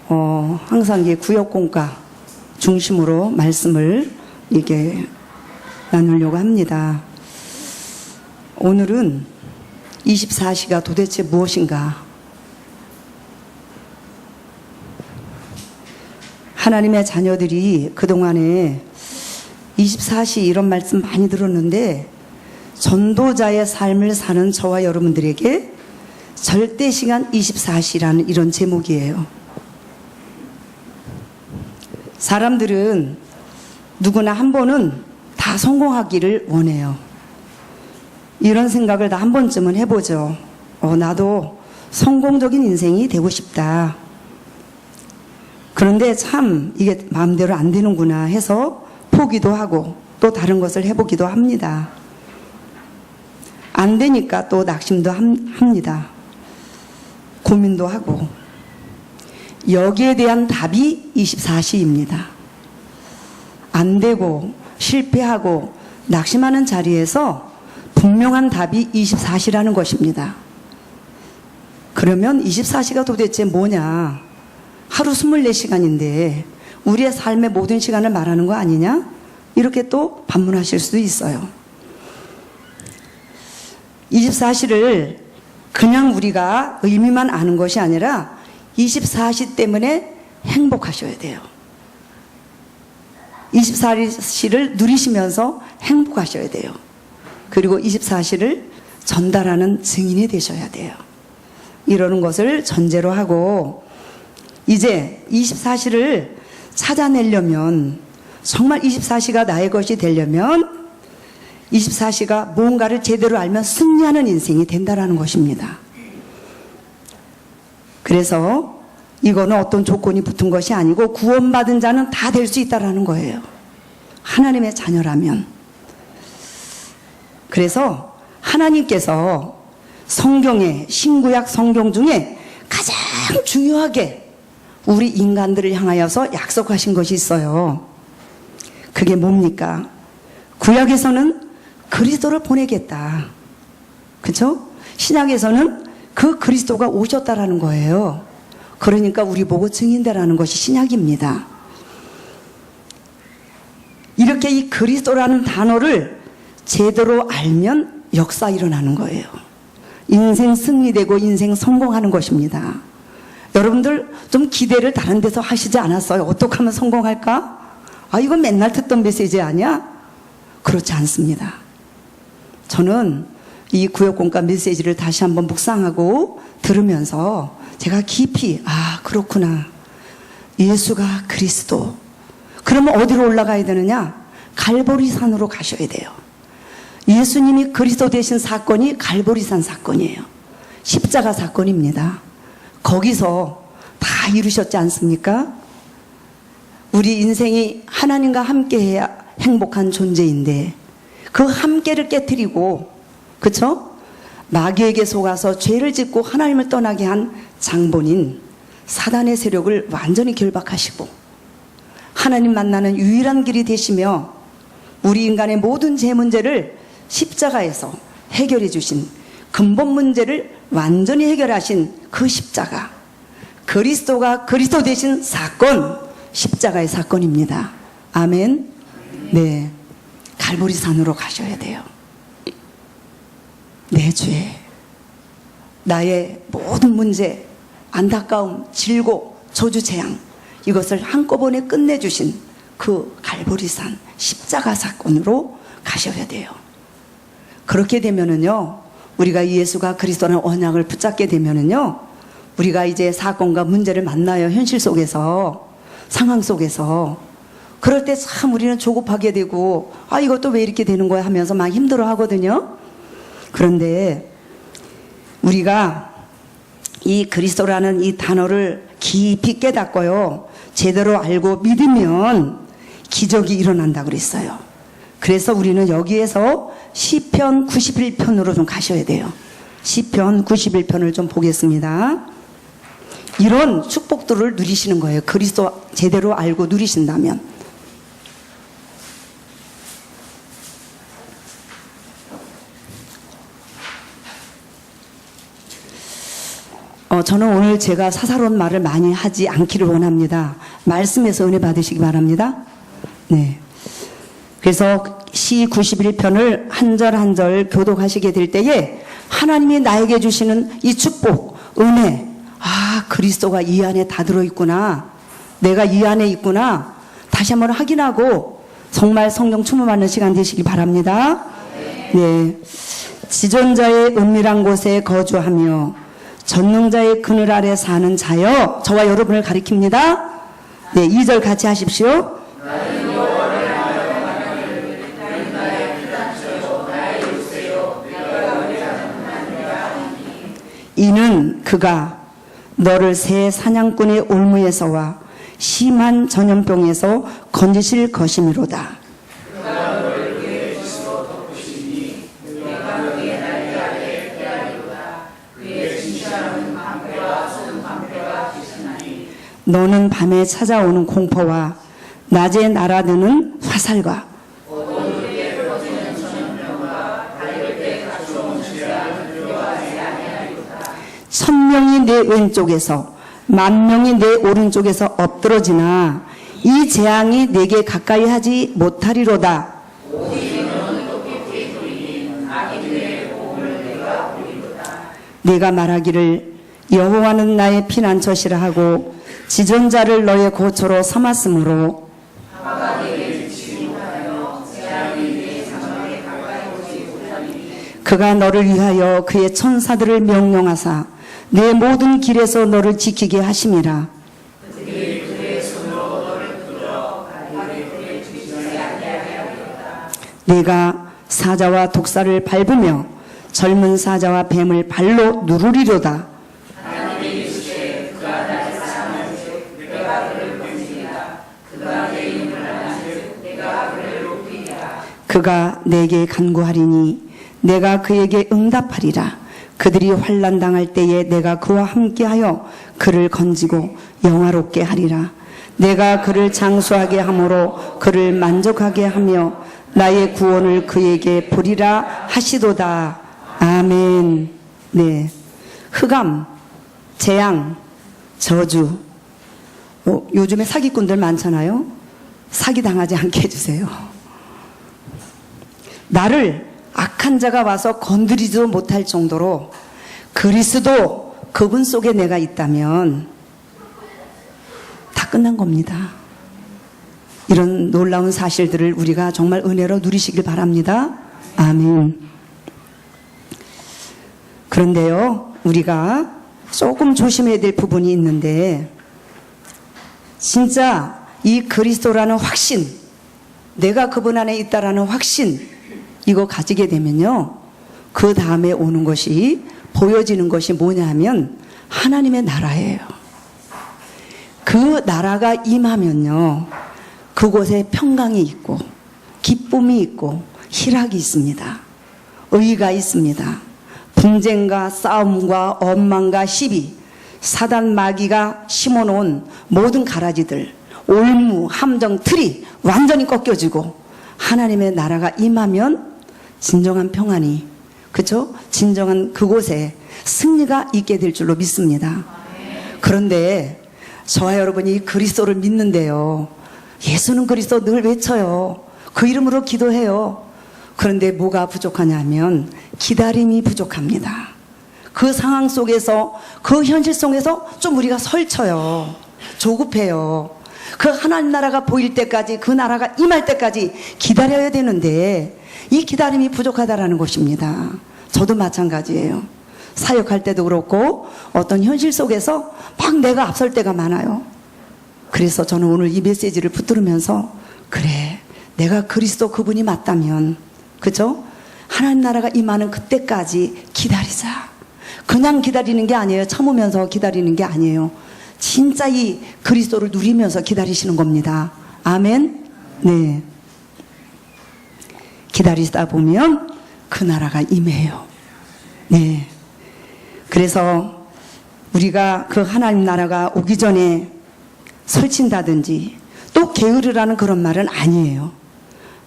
항상 이게 구역공과 중심으로 말씀을 이게 나누려고 합니다. 오늘은 24시가 도대체 무엇인가? 하나님의 자녀들이 그동안에 24시 이런 말씀 많이 들었는데, 전도자의 삶을 사는 저와 여러분들에게 절대 시간 24시라는 이런 제목이에요. 사람들은 누구나 한 번은 다 성공하기를 원해요. 이런 생각을 다 한 번쯤은 해보죠. 나도 성공적인 인생이 되고 싶다. 그런데 참 이게 마음대로 안 되는구나 해서 포기도 하고 또 다른 것을 해보기도 합니다. 안 되니까 또 낙심도 합니다. 고민도 하고. 여기에 대한 답이 24시입니다. 안 되고 실패하고 낙심하는 자리에서 분명한 답이 24시라는 것입니다. 그러면 24시가 도대체 뭐냐? 하루 24시간인데 우리의 삶의 모든 시간을 말하는 거 아니냐? 이렇게 또 반문하실 수도 있어요. 24시를 그냥 우리가 의미만 아는 것이 아니라 24시 때문에 행복하셔야 돼요. 24시를 누리시면서 행복하셔야 돼요. 그리고 24시를 전달하는 증인이 되셔야 돼요. 이러는 것을 전제로 하고, 이제 24시를 찾아내려면, 정말 24시가 나의 것이 되려면 24시가 뭔가를 제대로 알면 승리하는 인생이 된다는 것입니다. 그래서 이거는 어떤 조건이 붙은 것이 아니고 구원받은 자는 다 될 수 있다는 거예요. 하나님의 자녀라면. 그래서 하나님께서 성경에, 신구약 성경 중에 가장 중요하게 우리 인간들을 향하여서 약속하신 것이 있어요. 그게 뭡니까? 구약에서는 그리스도를 보내겠다. 그렇죠? 신약에서는 그 그리스도가 오셨다라는 거예요. 그러니까 우리 보고 증인되라는 것이 신약입니다. 이렇게 이 그리스도라는 단어를 제대로 알면 역사 일어나는 거예요. 인생 승리되고 인생 성공하는 것입니다. 여러분들 좀 기대를 다른 데서 하시지 않았어요? 어떻게 하면 성공할까? 이건 맨날 듣던 메시지 아니야? 그렇지 않습니다. 저는 이 구역공과 메시지를 다시 한번 묵상하고 들으면서 제가 깊이 그렇구나. 예수가 그리스도. 그러면 어디로 올라가야 되느냐? 갈보리산으로 가셔야 돼요. 예수님이 그리스도 되신 사건이 갈보리산 사건이에요. 십자가 사건입니다. 거기서 다 이루셨지 않습니까? 우리 인생이 하나님과 함께해야 행복한 존재인데 그 함께를 깨트리고, 그쵸? 마귀에게 속아서 죄를 짓고 하나님을 떠나게 한 장본인 사단의 세력을 완전히 결박하시고 하나님 만나는 유일한 길이 되시며 우리 인간의 모든 죄 문제를 십자가에서 해결해 주신, 근본 문제를 완전히 해결하신 그 십자가, 그리스도가 그리스도 되신 사건, 십자가의 사건입니다. 아멘. 네, 갈보리산으로 가셔야 돼요. 내 죄, 나의 모든 문제, 안타까움, 질고, 저주, 재앙, 이것을 한꺼번에 끝내주신 그 갈보리산 십자가 사건으로 가셔야 돼요. 그렇게 되면은요, 우리가 예수가 그리스도라는 언약을 붙잡게 되면은요, 우리가 이제 사건과 문제를 만나요. 현실 속에서, 상황 속에서. 그럴 때 참 우리는 조급하게 되고, 이것도 왜 이렇게 되는 거야 하면서 막 힘들어 하거든요. 그런데 우리가 이 그리스도라는 이 단어를 깊이 깨닫고요, 제대로 알고 믿으면 기적이 일어난다고 그랬어요. 그래서 우리는 여기에서 시편 91편으로 좀 가셔야 돼요. 시편 91편을 좀 보겠습니다. 이런 축복들을 누리시는 거예요. 그리스도 제대로 알고 누리신다면. 저는 오늘 제가 사사로운 말을 많이 하지 않기를 원합니다. 말씀에서 은혜 받으시기 바랍니다. 네. 그래서 시 91편을 한 절 한 절 교독하시게 될 때에 하나님이 나에게 주시는 이 축복, 은혜, 아, 그리스도가 이 안에 다 들어있구나. 내가 이 안에 있구나. 다시 한번 확인하고 정말 성령 충만하는 시간 되시기 바랍니다. 네. 지존자의 은밀한 곳에 거주하며 전능자의 그늘 아래 사는 자여, 저와 여러분을 가리킵니다. 네, 2절 같이 하십시오. 이는 그가 너를 새 사냥꾼의 올무에서와 심한 전염병에서 건지실 것이미로다. 너는 밤에 찾아오는 공포와 낮에 날아드는 화살과 천명이 내 왼쪽에서 만명이 내 오른쪽에서 엎드러지나 이 재앙이 내게 가까이 하지 못하리로다. 네가 말하기를 여호와는 나의 피난처시라 하고 지존자를 너의 고초로 삼았으므로 그가 너를 위하여 그의 천사들을 명령하사 내 모든 길에서 너를 지키게 하심이라. 네가 사자와 독사를 밟으며 젊은 사자와 뱀을 발로 누르리로다. 그가 내게 간구하리니 내가 그에게 응답하리라. 그들이 환난 당할 때에 내가 그와 함께하여 그를 건지고 영화롭게 하리라. 내가 그를 장수하게 함으로 그를 만족하게 하며 나의 구원을 그에게 보리라 하시도다. 아멘. 네. 흑암, 재앙, 저주. 요즘에 사기꾼들 많잖아요. 사기당하지 않게 해주세요. 나를 악한 자가 와서 건드리지도 못할 정도로 그리스도 그분 속에 내가 있다면 다 끝난 겁니다. 이런 놀라운 사실들을 우리가 정말 은혜로 누리시길 바랍니다. 아멘. 그런데요, 우리가 조금 조심해야 될 부분이 있는데, 진짜 이 그리스도라는 확신, 내가 그분 안에 있다라는 확신, 이거 가지게 되면요, 그 다음에 오는 것이, 보여지는 것이 뭐냐 하면 하나님의 나라예요. 그 나라가 임하면요, 그곳에 평강이 있고 기쁨이 있고 희락이 있습니다. 의가 있습니다. 분쟁과 싸움과 원망과 시비, 사단 마귀가 심어놓은 모든 가라지들, 올무, 함정, 틀이 완전히 꺾여지고 하나님의 나라가 임하면 진정한 평안이, 그렇죠? 진정한 그곳에 승리가 있게 될 줄로 믿습니다. 그런데 저와 여러분이 그리스도를 믿는데요, 예수는 그리스도 늘 외쳐요. 그 이름으로 기도해요. 그런데 뭐가 부족하냐면 기다림이 부족합니다. 그 상황 속에서, 그 현실 속에서 좀 우리가 설쳐요. 조급해요. 그 하나님 나라가 보일 때까지, 그 나라가 임할 때까지 기다려야 되는데 이 기다림이 부족하다라는 것입니다. 저도 마찬가지예요. 사역할 때도 그렇고 어떤 현실 속에서 막 내가 앞설 때가 많아요. 그래서 저는 오늘 이 메시지를 붙들으면서, 그래, 내가 그리스도 그분이 맞다면, 그죠? 하나님 나라가 임하는 그때까지 기다리자. 그냥 기다리는 게 아니에요. 참으면서 기다리는 게 아니에요. 진짜 이 그리스도를 누리면서 기다리시는 겁니다. 아멘. 네. 기다리다 보면 그 나라가 임해요. 네. 그래서 우리가 그 하나님 나라가 오기 전에 설친다든지 또 게으르라는 그런 말은 아니에요.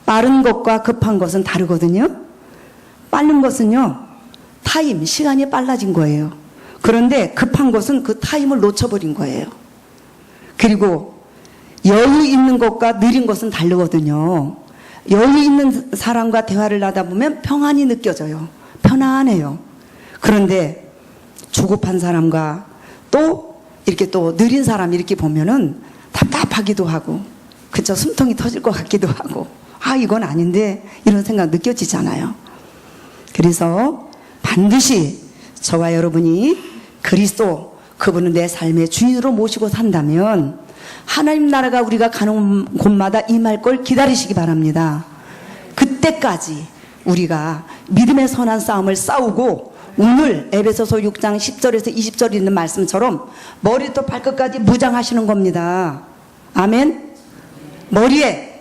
빠른 것과 급한 것은 다르거든요. 빠른 것은요, 타임, 시간이 빨라진 거예요. 그런데 급한 것은 그 타임을 놓쳐버린 거예요. 그리고 여유 있는 것과 느린 것은 다르거든요. 여유 있는 사람과 대화를 하다 보면 평안이 느껴져요. 편안해요. 그런데 조급한 사람과 또 이렇게 또 느린 사람 이렇게 보면은 답답하기도 하고, 그쵸? 숨통이 터질 것 같기도 하고, 아, 이건 아닌데, 이런 생각 느껴지잖아요. 그래서 반드시 저와 여러분이 그리스도, 그분은 내 삶의 주인으로 모시고 산다면 하나님 나라가 우리가 가는 곳마다 임할 걸 기다리시기 바랍니다. 그때까지 우리가 믿음의 선한 싸움을 싸우고, 오늘 에베소서 6장 10절에서 20절에 있는 말씀처럼 머리부터 발끝까지 무장하시는 겁니다. 아멘. 머리에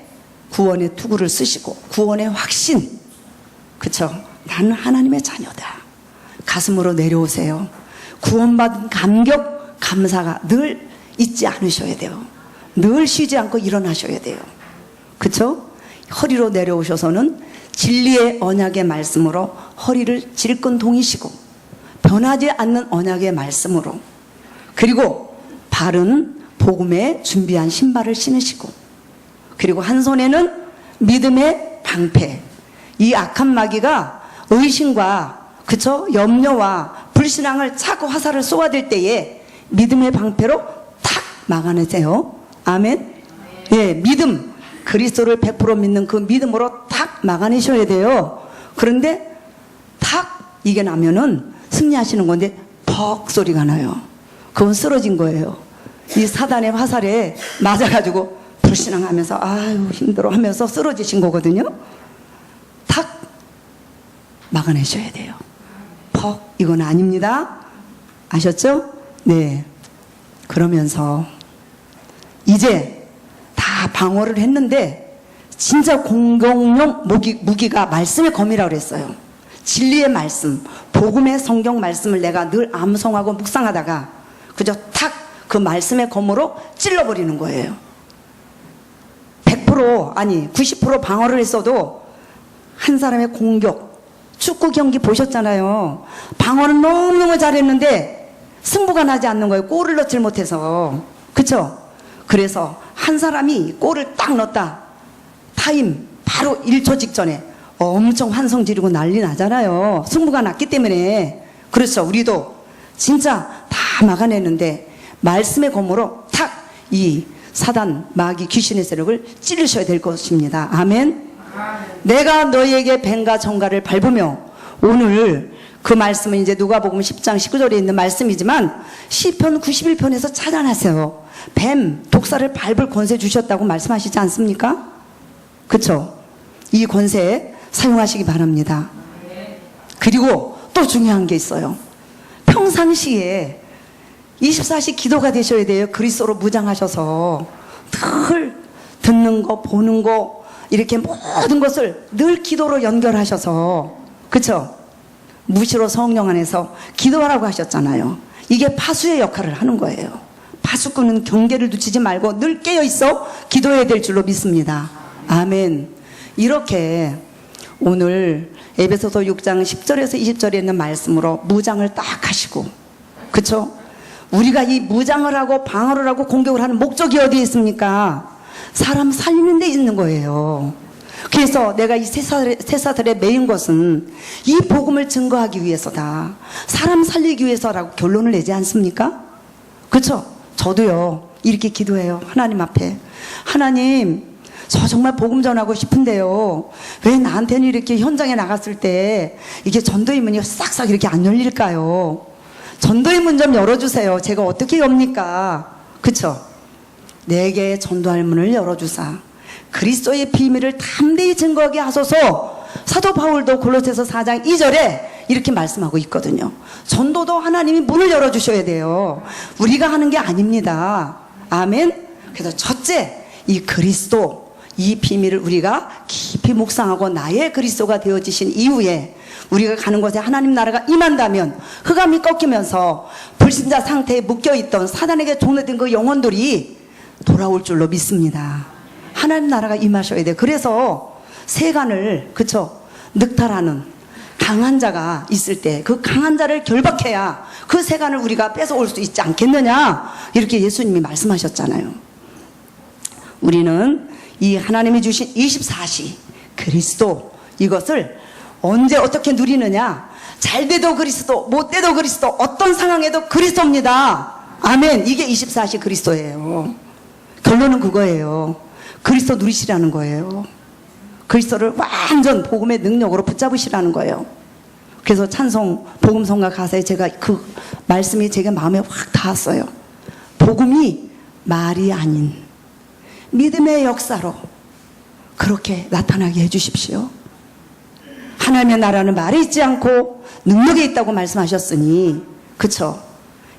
구원의 투구를 쓰시고 구원의 확신, 그쵸? 나는 하나님의 자녀다. 가슴으로 내려오세요. 구원받은 감격, 감사가 늘 잊지 않으셔야 돼요. 늘 쉬지 않고 일어나셔야 돼요. 그쵸? 허리로 내려오셔서는 진리의 언약의 말씀으로 허리를 질끈 동이시고, 변하지 않는 언약의 말씀으로, 그리고 발은 복음에 준비한 신발을 신으시고, 그리고 한 손에는 믿음의 방패. 이 악한 마귀가 의심과, 그쵸? 염려와 불신앙을 자꾸 화살을 쏘아댈 때에 믿음의 방패로 탁 막아내세요. 아멘. 예, 믿음. 그리스도를 100% 믿는 그 믿음으로 탁 막아내셔야 돼요. 그런데 탁 이게 나면은 승리하시는 건데 퍽 소리가 나요. 그건 쓰러진 거예요. 이 사단의 화살에 맞아가지고 불신앙하면서 아유 힘들어 하면서 쓰러지신 거거든요. 탁 막아내셔야 돼요. 퍽 이건 아닙니다. 아셨죠? 네. 그러면서 이제 다 방어를 했는데 진짜 공격용 무기가 말씀의 검이라고 그랬어요. 진리의 말씀, 복음의 성경 말씀을 내가 늘 암송하고 묵상하다가 그저 탁 그 말씀의 검으로 찔러버리는 거예요. 100% 아니 90% 방어를 했어도 한 사람의 공격, 축구 경기 보셨잖아요. 방어는 너무너무 잘했는데 승부가 나지 않는 거예요. 골을 넣질 못해서. 그쵸? 그래서 한 사람이 골을 딱 넣었다. 타임 바로 1초 직전에 엄청 환성 지르고 난리 나잖아요. 승부가 났기 때문에. 그렇죠. 우리도 진짜 다 막아내는데 말씀의 검으로 탁 이 사단, 마귀, 귀신의 세력을 찌르셔야 될 것입니다. 아멘. 내가 너희에게 뱀과 정갈을 밟으며, 오늘 그 말씀은 이제 누가복음 10장 19절에 있는 말씀이지만 시편 91편에서 찾아나세요. 뱀, 독사를 밟을 권세 주셨다고 말씀하시지 않습니까? 그쵸? 이 권세 사용하시기 바랍니다. 그리고 또 중요한 게 있어요. 평상시에 24시 기도가 되셔야 돼요. 그리스도로 무장하셔서 늘 듣는 거, 보는 거, 이렇게 모든 것을 늘 기도로 연결하셔서, 그쵸? 무시로 성령 안에서 기도하라고 하셨잖아요. 이게 파수의 역할을 하는 거예요. 파수꾼은 경계를 늦추지 말고 늘 깨어있어 기도해야 될 줄로 믿습니다. 아멘. 이렇게 오늘 에베소서 6장 10절에서 20절에 있는 말씀으로 무장을 딱 하시고, 그쵸? 우리가 이 무장을 하고 방어를 하고 공격을 하는 목적이 어디에 있습니까? 사람 살리는 데 있는 거예요. 그래서 내가 이 새사슬에 매인 것은 이 복음을 증거하기 위해서다. 사람 살리기 위해서라고 결론을 내지 않습니까? 그렇죠? 저도요 이렇게 기도해요. 하나님 앞에, 하나님 저 정말 복음 전하고 싶은데요, 왜 나한테는 이렇게 현장에 나갔을 때 이게 전도의 문이 싹싹 이렇게 안 열릴까요? 전도의 문 좀 열어주세요. 제가 어떻게 엽니까? 그쵸? 내게 전도할 문을 열어주사 그리스도의 비밀을 담대히 증거하게 하소서. 사도 바울도 골로새서 4장 2절에 이렇게 말씀하고 있거든요. 전도도 하나님이 문을 열어주셔야 돼요. 우리가 하는 게 아닙니다. 아멘. 그래서 첫째, 이 그리스도, 이 비밀을 우리가 깊이 묵상하고 나의 그리스도가 되어지신 이후에 우리가 가는 곳에 하나님 나라가 임한다면 흑암이 꺾이면서 불신자 상태에 묶여있던 사단에게 종노된 그 영혼들이 돌아올 줄로 믿습니다. 하나님 나라가 임하셔야 돼요. 그래서 세간을, 그쵸, 늑탈하는 강한 자가 있을 때 그 강한 자를 결박해야 그 그 세간을 우리가 뺏어올 수 있지 않겠느냐, 이렇게 예수님이 말씀하셨잖아요. 우리는 이 하나님이 주신 24시 그리스도, 이것을 언제 어떻게 누리느냐, 잘 돼도 그리스도, 못 돼도 그리스도, 어떤 상황에도 그리스도입니다. 아멘. 이게 24시 그리스도예요. 결론은 그거예요. 그리스도 누리시라는 거예요. 그리스도를 완전 복음의 능력으로 붙잡으시라는 거예요. 그래서 찬송 복음성가 가사에 제가 그 말씀이 제게 마음에 확 닿았어요. 복음이 말이 아닌 믿음의 역사로 그렇게 나타나게 해주십시오. 하나님의 나라는 말에 있지 않고 능력에 있다고 말씀하셨으니, 그쵸?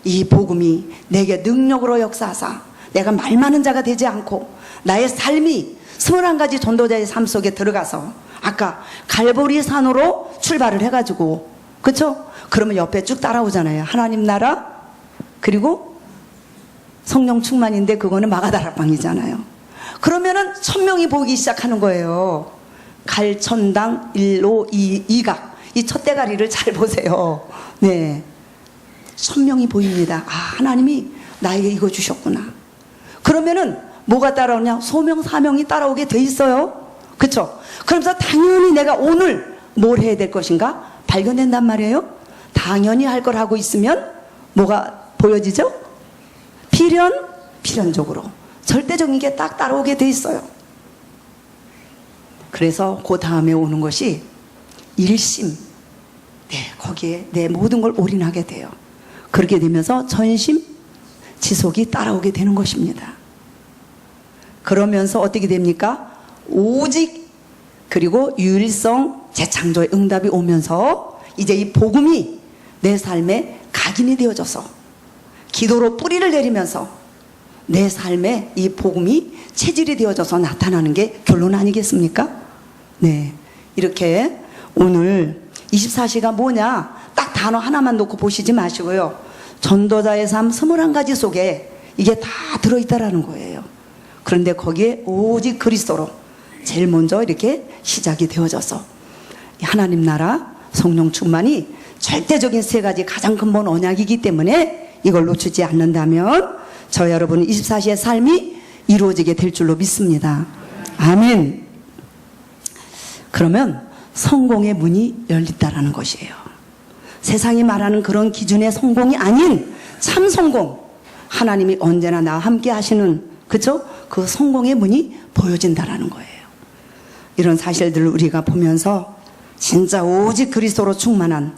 이 복음이 내게 능력으로 역사하사 내가 말 많은 자가 되지 않고 나의 삶이 21가지 전도자의 삶 속에 들어가서, 아까 갈보리 산으로 출발을 해가지고, 그쵸? 그러면 옆에 쭉 따라오잖아요. 하나님 나라, 그리고 성령 충만인데 그거는 마가다락방이잖아요. 그러면은 1000명이 보기 시작하는 거예요. 갈천당 1로 2각, 이 첫 대가리를 잘 보세요. 네, 1000명이 보입니다. 아, 하나님이 나에게 이거 주셨구나. 그러면은 뭐가 따라오냐? 소명 사명이 따라오게 돼 있어요. 그쵸? 그러면서 당연히 내가 오늘 뭘 해야 될 것인가 발견된단 말이에요. 당연히 할 걸 하고 있으면 뭐가 보여지죠? 필연적으로 절대적인 게 딱 따라오게 돼 있어요. 그래서 그 다음에 오는 것이 일심. 네, 거기에 내 모든 걸 올인하게 돼요. 그렇게 되면서 전심 지속이 따라오게 되는 것입니다. 그러면서 어떻게 됩니까? 오직, 그리고 유일성 재창조의 응답이 오면서 이제 이 복음이 내 삶의 각인이 되어져서 기도로 뿌리를 내리면서 내 삶에 이 복음이 체질이 되어져서 나타나는 게 결론 아니겠습니까? 네, 이렇게 오늘 24시가 뭐냐 딱 단어 하나만 놓고 보시지 마시고요. 전도자의 삶 21가지 속에 이게 다 들어있다라는 거예요. 그런데 거기에 오직 그리스도로 제일 먼저 이렇게 시작이 되어져서 하나님 나라, 성령 충만이 절대적인 3가지 가장 근본 언약이기 때문에 이걸 놓치지 않는다면 저 여러분 24시의 삶이 이루어지게 될 줄로 믿습니다. 아멘. 그러면 성공의 문이 열린다라는 것이에요. 세상이 말하는 그런 기준의 성공이 아닌 참 성공, 하나님이 언제나 나와 함께 하시는, 그죠? 그 성공의 문이 보여진다라는 거예요. 이런 사실들을 우리가 보면서 진짜 오직 그리스도로 충만한,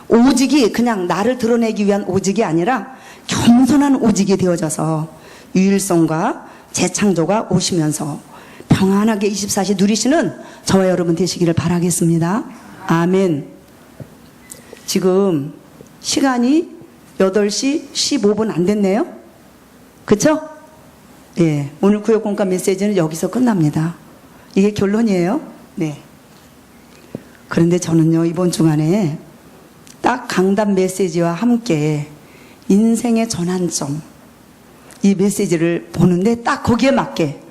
오직이 그냥 나를 드러내기 위한 오직이 아니라 겸손한 오직이 되어져서 유일성과 재창조가 오시면서 평안하게 24시 누리시는 저와 여러분 되시기를 바라겠습니다. 아멘. 지금 시간이 8시 15분 안 됐네요. 그쵸? 예, 오늘 구역공과 메시지는 여기서 끝납니다. 이게 결론이에요. 네. 그런데 저는요, 이번 주간에 딱 강단 메시지와 함께 인생의 전환점, 이 메시지를 보는데 딱 거기에 맞게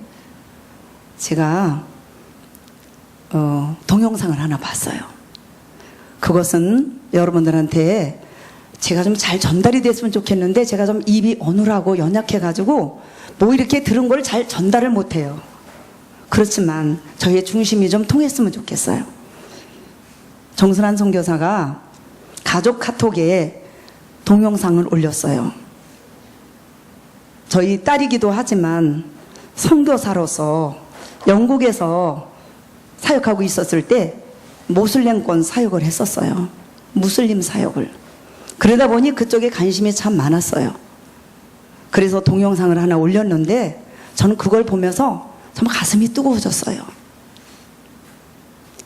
제가 동영상을 하나 봤어요. 그것은 여러분들한테 제가 좀 잘 전달이 됐으면 좋겠는데 제가 좀 입이 어눌하고 연약해가지고 뭐 이렇게 들은 걸 잘 전달을 못해요. 그렇지만 저의 중심이 좀 통했으면 좋겠어요. 정순환 선교사가 가족 카톡에 동영상을 올렸어요. 저희 딸이기도 하지만 선교사로서 영국에서 사역하고 있었을 때 모슬렘권 사역을 했었어요. 무슬림 사역을. 그러다 보니 그쪽에 관심이 참 많았어요. 그래서 동영상을 하나 올렸는데 저는 그걸 보면서 정말 가슴이 뜨거워졌어요.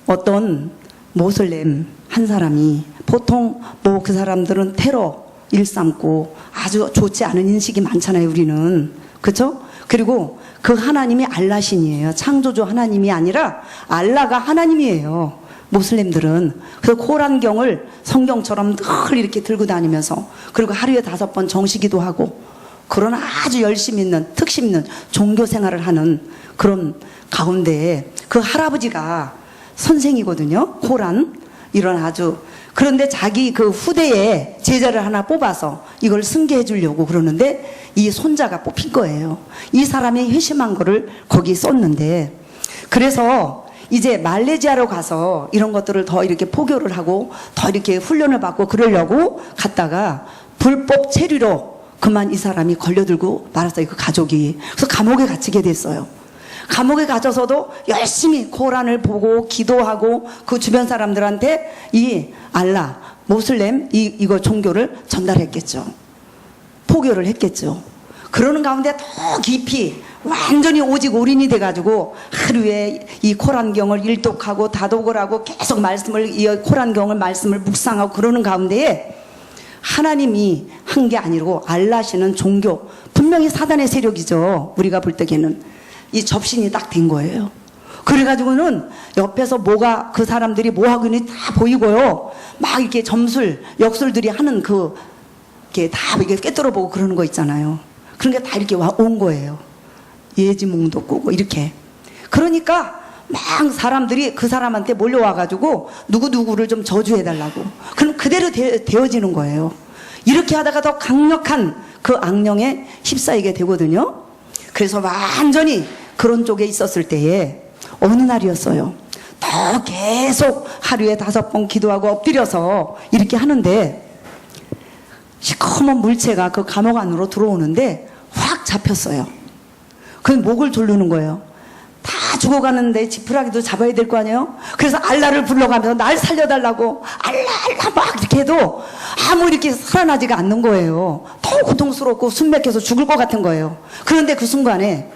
어떤 모슬렘 한 사람이, 보통 뭐 그 사람들은 테러 일삼고 아주 좋지 않은 인식이 많잖아요, 우리는. 그렇죠? 그리고 그 하나님이 알라신이에요. 창조주 하나님이 아니라 알라가 하나님이에요, 모슬렘들은. 그래서 코란경을 성경처럼 늘 이렇게 들고 다니면서, 그리고 하루에 5번 정시기도 하고, 그런 아주 열심 있는, 특심 있는 종교 생활을 하는 그런 가운데에 그 할아버지가 선생이거든요. 코란, 이런 아주 그런데 자기 그 후대에 제자를 하나 뽑아서 이걸 승계해 주려고 그러는데 이 손자가 뽑힌 거예요. 이 사람이 회심한 거를 거기 썼는데, 그래서 이제 말레이시아로 가서 이런 것들을 더 이렇게 포교를 하고 더 이렇게 훈련을 받고 그러려고 갔다가 불법 체류로 그만 이 사람이 걸려들고 말았어요. 그 가족이. 그래서 감옥에 갇히게 됐어요. 감옥에 갇혀서도 열심히 코란을 보고 기도하고 그 주변 사람들한테 이 알라, 모슬렘 이거 종교를 전달했겠죠. 포교를 했겠죠. 그러는 가운데 더 깊이 완전히 오직 올인이 돼가지고 하루에 이 코란경을 일독하고 다독을 하고 계속 이 코란경을 말씀을 묵상하고 그러는 가운데에 하나님이 한 게 아니고 알라시는 종교, 분명히 사단의 세력이죠. 우리가 볼 때에는 이 접신이 딱 된 거예요. 그래가지고는 옆에서 뭐가 그 사람들이 뭐 하고 있는지 다 보이고요. 막 이렇게 역술들이 하는 이렇게 다 이렇게 꿰뚫어 보고 그러는 거 있잖아요. 그런 게 다 이렇게 온 거예요. 예지몽도 꾸고 이렇게. 그러니까 막 사람들이 그 사람한테 몰려와가지고 누구누구를 좀 저주해달라고. 그럼 그대로 되어지는 거예요. 이렇게 하다가 더 강력한 그 악령에 휩싸이게 되거든요. 그래서 완전히 그런 쪽에 있었을 때에 어느 날이었어요. 더 계속 하루에 5번 기도하고 엎드려서 이렇게 하는데 시커먼 물체가 그 감옥 안으로 들어오는데 확 잡혔어요. 그 목을 조르는 거예요. 다 죽어가는데 지푸라기도 잡아야 될 거 아니에요? 그래서 알라를 불러가면서 날 살려달라고 알라 막 이렇게 해도 아무 이렇게 살아나지가 않는 거예요. 더 고통스럽고 숨 막혀서 죽을 것 같은 거예요. 그런데 그 순간에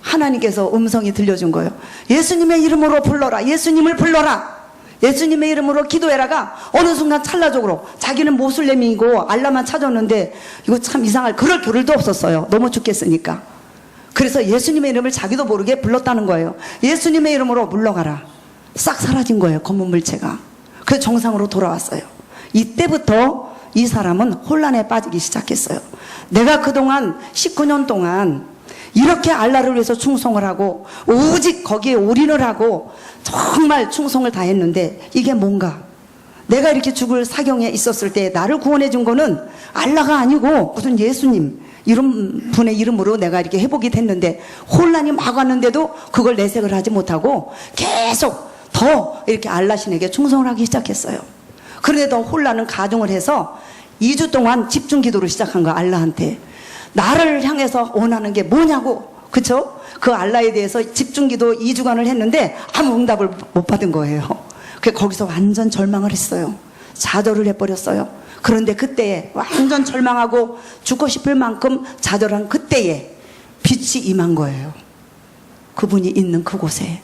하나님께서 음성이 들려준 거예요. 예수님의 이름으로 불러라. 예수님을 불러라. 예수님의 이름으로 기도해라가 어느 순간 찰나적으로 자기는 모슬렘이고 알라만 찾았는데 이거 참 이상할 그럴 겨를도 없었어요. 너무 죽겠으니까. 그래서 예수님의 이름을 자기도 모르게 불렀다는 거예요. 예수님의 이름으로 물러가라. 싹 사라진 거예요. 검은 물체가. 그래서 정상으로 돌아왔어요. 이때부터 이 사람은 혼란에 빠지기 시작했어요. 내가 그동안 19년 동안 이렇게 알라를 위해서 충성을 하고 오직 거기에 올인을 하고 정말 충성을 다했는데 이게 뭔가, 내가 이렇게 죽을 사경에 있었을 때 나를 구원해 준 거는 알라가 아니고 무슨 예수님 분의 이름으로 내가 이렇게 회복이 됐는데 혼란이 막 왔는데도 그걸 내색을 하지 못하고 계속 더 이렇게 알라신에게 충성을 하기 시작했어요. 그런데 더 혼란은 가중을 해서 2주 동안 집중 기도를 시작한 거야. 알라한테 나를 향해서 원하는 게 뭐냐고. 그쵸? 그 알라에 대해서 집중 기도 2주간을 했는데 아무 응답을 못 받은 거예요. 그래서 거기서 완전 절망을 했어요. 좌절을 해버렸어요. 그런데 그때에 완전 절망하고 죽고 싶을 만큼 좌절한 그때에 빛이 임한 거예요. 그분이 있는 그곳에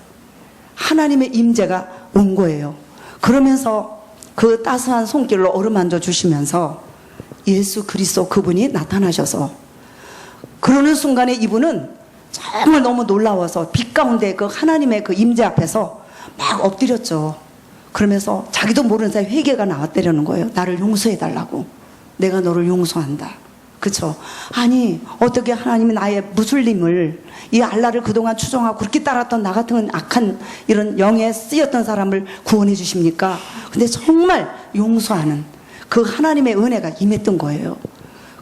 하나님의 임재가 온 거예요. 그러면서 그 따스한 손길로 어루만져 주시면서 예수 그리스도 그분이 나타나셔서 그러는 순간에 이분은 정말 너무 놀라워서 빛 가운데 그 하나님의 그 임재 앞에서 막 엎드렸죠. 그러면서 자기도 모르는 사이에 회개가 나왔다는 거예요. 나를 용서해달라고. 내가 너를 용서한다. 그쵸? 아니 어떻게 하나님이 나의 무슬림을, 이 알라를 그동안 추종하고 그렇게 따랐던 나 같은 악한 이런 영에 쓰였던 사람을 구원해 주십니까? 근데 정말 용서하는 그 하나님의 은혜가 임했던 거예요.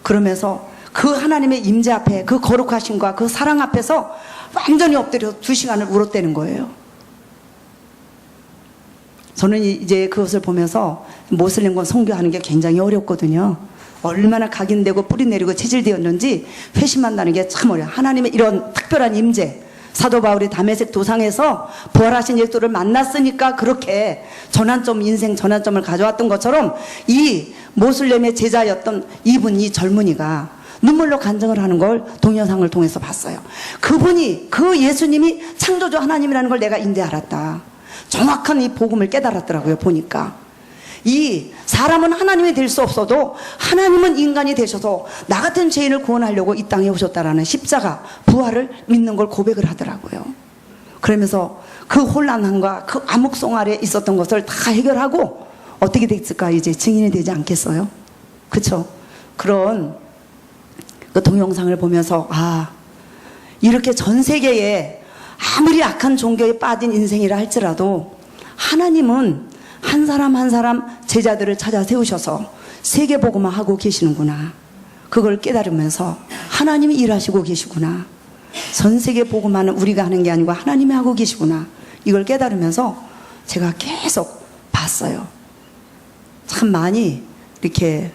그러면서 그 하나님의 임재 앞에 그 거룩하심과 그 사랑 앞에서 완전히 엎드려 2시간을 울었다는 거예요. 저는 이제 그것을 보면서 모슬림권 선교하는 게 굉장히 어렵거든요. 얼마나 각인되고 뿌리 내리고 체질되었는지 회심한다는 게 참 어려워요. 하나님의 이런 특별한 임재, 사도 바울이 다메섹 도상에서 부활하신 예수를 만났으니까 그렇게 인생 전환점을 가져왔던 것처럼 이 모슬렘의 제자였던 이 젊은이가 눈물로 간증을 하는 걸 동영상을 통해서 봤어요. 그분이, 그 예수님이 창조주 하나님이라는 걸 내가 인제 알았다. 정확한 이 복음을 깨달았더라고요. 보니까 이 사람은 하나님이 될 수 없어도 하나님은 인간이 되셔서 나 같은 죄인을 구원하려고 이 땅에 오셨다라는 십자가 부활을 믿는 걸 고백을 하더라고요. 그러면서 그 혼란함과 그 암흑성 아래 있었던 것을 다 해결하고 어떻게 됐을까? 이제 증인이 되지 않겠어요? 그쵸? 그런 그 동영상을 보면서 이렇게 전 세계에 아무리 악한 종교에 빠진 인생이라 할지라도 하나님은 한 사람 한 사람 제자들을 찾아 세우셔서 세계복음화 하고 계시는구나. 그걸 깨달으면서 하나님이 일하시고 계시구나. 전 세계 복음화는 우리가 하는 게 아니고 하나님이 하고 계시구나. 이걸 깨달으면서 제가 계속 봤어요. 참 많이 이렇게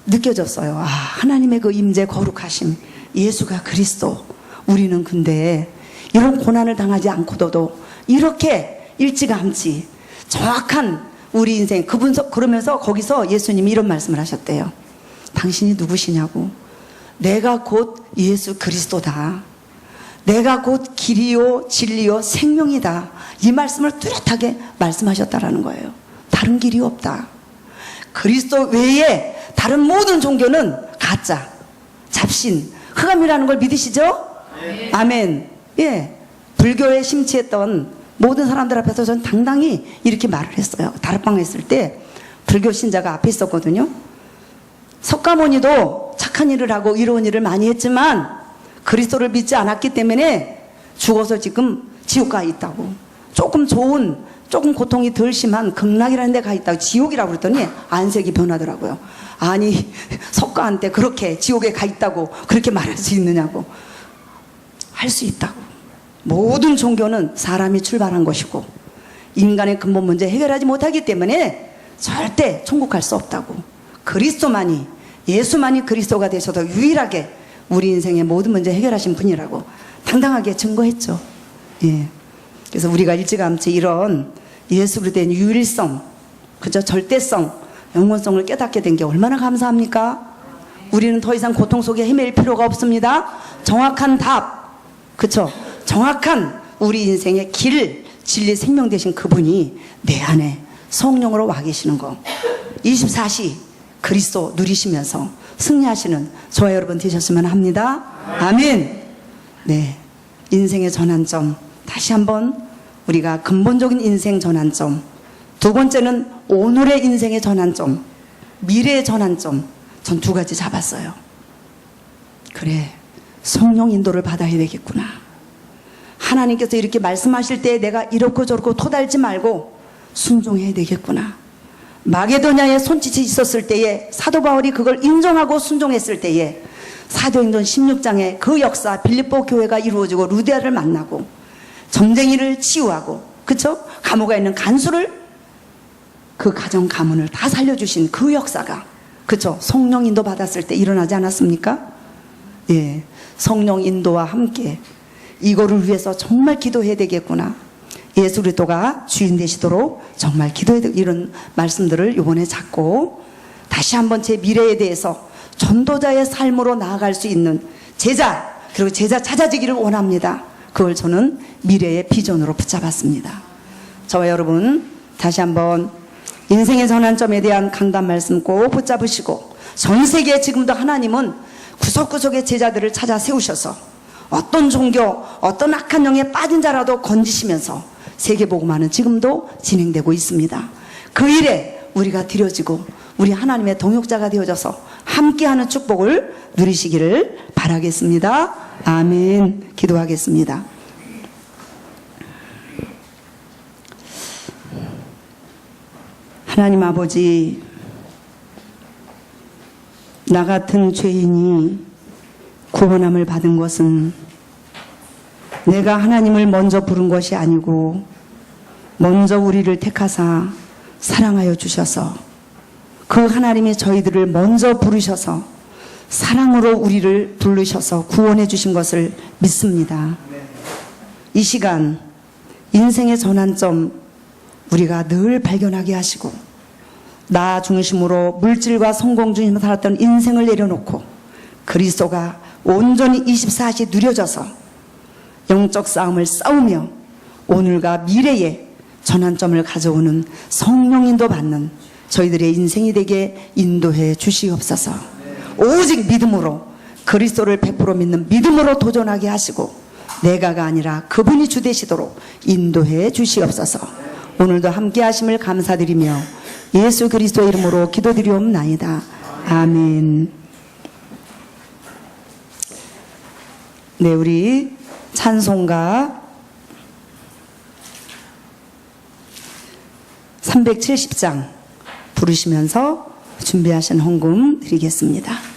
느껴졌어요. 아, 하나님의 그 임재 거룩하심, 예수가 그리스도. 우리는 근데 이런 고난을 당하지 않고도 이렇게 일찌감치 정확한 우리 인생, 그러면서 거기서 예수님이 이런 말씀을 하셨대요. 당신이 누구시냐고. 내가 곧 예수 그리스도다. 내가 곧 길이요 진리요 생명이다. 이 말씀을 뚜렷하게 말씀하셨다라는 거예요. 다른 길이 없다. 그리스도 외에 다른 모든 종교는 가짜, 잡신, 흑암이라는 걸 믿으시죠? 네. 아멘. 예, 불교에 심취했던 모든 사람들 앞에서 전 당당히 이렇게 말을 했어요. 다락방 했을 때 불교 신자가 앞에 있었거든요. 석가모니도 착한 일을 하고 이로운 일을 많이 했지만 그리스도를 믿지 않았기 때문에 죽어서 지금 지옥 가 있다고. 조금 좋은, 조금 고통이 덜 심한 극락이라는 데 가 있다고. 지옥이라고 그랬더니 안색이 변하더라고요. 아니, 석가한테 그렇게 지옥에 가 있다고 그렇게 말할 수 있느냐고. 할 수 있다고. 모든 종교는 사람이 출발한 것이고 인간의 근본 문제 해결하지 못하기 때문에 절대 천국 갈 수 없다고. 그리스도만이, 예수만이 그리스도가 되셔서 유일하게 우리 인생의 모든 문제 해결하신 분이라고 당당하게 증거했죠. 예. 그래서 우리가 일찌감치 이런 예수로 된 유일성, 그저 절대성, 영원성을 깨닫게 된 게 얼마나 감사합니까? 우리는 더 이상 고통 속에 헤맬 필요가 없습니다. 정확한 답, 그쵸? 정확한 우리 인생의 길, 진리, 생명 되신 그분이 내 안에 성령으로 와 계시는 거 24시 그리스도 누리시면서 승리하시는 저와 여러분 되셨으면 합니다. 아멘. 네, 인생의 전환점 다시 한번 우리가 근본적인 인생 전환점, 두 번째는 오늘의 인생의 전환점, 미래의 전환점, 전 두 가지 잡았어요. 그래, 성령 인도를 받아야 되겠구나. 하나님께서 이렇게 말씀하실 때 내가 이렇고 저렇고 토달지 말고 순종해야 되겠구나. 마게도냐에 손짓이 있었을 때에 사도 바울이 그걸 인정하고 순종했을 때에 사도행전 16장에 그 역사, 빌립보 교회가 이루어지고 루디아를 만나고 점쟁이를 치유하고, 그쵸? 감옥에 있는 간수를, 그 가정 가문을 다 살려주신 그 역사가, 그쵸? 성령 인도 받았을 때 일어나지 않았습니까? 예, 성령 인도와 함께 이거를 위해서 정말 기도해야 되겠구나. 예수 그리스도가 주인 되시도록 정말 기도해야 되고, 이런 말씀들을 이번에 잡고 다시 한번 제 미래에 대해서 전도자의 삶으로 나아갈 수 있는 제자, 그리고 제자 찾아지기를 원합니다. 그걸 저는 미래의 비전으로 붙잡았습니다. 저와 여러분 다시 한번 인생의 전환점에 대한 강단 말씀 꼭 붙잡으시고, 전 세계에 지금도 하나님은 구석구석의 제자들을 찾아 세우셔서 어떤 종교, 어떤 악한 영에 빠진 자라도 건지시면서 세계복음화는 지금도 진행되고 있습니다. 그 일에 우리가 드려지고 우리 하나님의 동역자가 되어져서 함께하는 축복을 누리시기를 바라겠습니다. 아멘. 기도하겠습니다. 하나님 아버지, 나 같은 죄인이 구원함을 받은 것은 내가 하나님을 먼저 부른 것이 아니고 먼저 우리를 택하사 사랑하여 주셔서 그 하나님이 저희들을 먼저 부르셔서 사랑으로 우리를 부르셔서 구원해 주신 것을 믿습니다. 이 시간 인생의 전환점 우리가 늘 발견하게 하시고, 나 중심으로 물질과 성공 중심으로 살았던 인생을 내려놓고 그리스도가 온전히 24시 누려져서 영적 싸움을 싸우며 오늘과 미래에 전환점을 가져오는 성령 인도 받는 저희들의 인생이 되게 인도해 주시옵소서. 오직 믿음으로, 그리스도를 100% 믿는 믿음으로 도전하게 하시고 내가가 아니라 그분이 주 되시도록 인도해 주시옵소서. 오늘도 함께 하심을 감사드리며 예수 그리스도의 이름으로 기도드리옵나이다. 아멘. 네, 우리 찬송가 3 370장 부르시면서 준비하신 헌금 드리겠습니다.